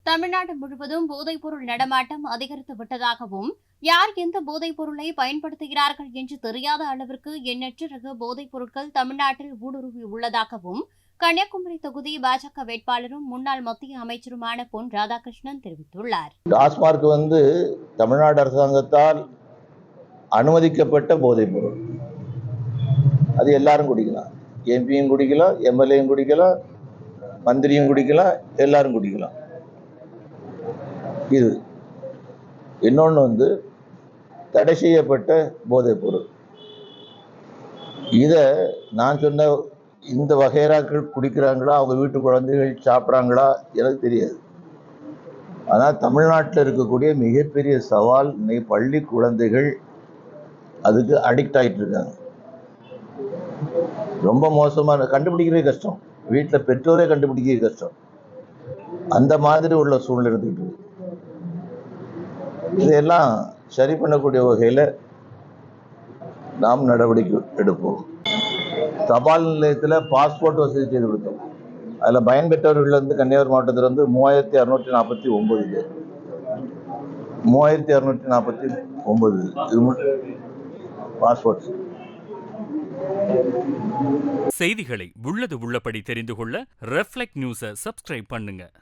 தமிழ்நாடு முழுவதும் போதைப்பொருள் நடமாட்டம் அதிகரித்து விட்டதாகவும், யார் எந்த போதைப் பொருளை பயன்படுத்துகிறார்கள் என்று தெரியாத அளவிற்கு எண்ணற்ற ரக போதைப் பொருட்கள் தமிழ்நாட்டில் ஊடுருவி உள்ளதாகவும் கன்னியாகுமரி தொகுதி பாஜக வேட்பாளரும் முன்னாள் மத்திய அமைச்சருமான பொன் ராதாகிருஷ்ணன் தெரிவித்துள்ளார். டாஸ்மார்க் தமிழ்நாடு அரசாங்கத்தால் அனுமதிக்கப்பட்ட போதைப் பொருள். அது எல்லாரும் குடிக்கலாம். எம்பியும் குடிக்கலாம், எம்எல்ஏயும் குடிக்கலாம், மந்திரியும் குடிக்கலாம், எல்லாரும் குடிக்கலாம். இது இன்னொன்று தடை செய்யப்பட்ட போதைப் பொருள். இதை நான் சொன்ன இந்த வகைராக்கள் குடிக்கிறாங்களா, அவங்க வீட்டு குழந்தைகள் சாப்பிட்றாங்களா எனக்கு தெரியாது. ஆனால் தமிழ்நாட்டில் இருக்கக்கூடிய மிகப்பெரிய சவால் பள்ளி குழந்தைகள் அதுக்கு அடிக்ட் ஆகிட்டு இருக்காங்க. ரொம்ப மோசமான, கண்டுபிடிக்கிறதே கஷ்டம். வீட்டில் பெற்றோரே கண்டுபிடிக்கிறது கஷ்டம். அந்த மாதிரி உள்ள சூழ்நிலை இருந்துகிட்டு இருக்கு. இதையெல்லாம் சரி பண்ணக்கூடிய வகையில் நாம் நடவடிக்கை எடுப்போம். தபால் நிலையத்தில் பாஸ்போர்ட் வசதி செய்து கொடுத்தோம். அதில் பயன்பெற்றவர்கள் கன்னியாகுமரி மாவட்டத்தில் 3649 பேர். 3649 பாஸ்போர்ட். செய்திகளை உள்ளது உள்ளபடி தெரிந்து கொள்ள ரெஃப்ளெக்ட் நியூஸை சப்ஸ்கிரைப் பண்ணுங்க.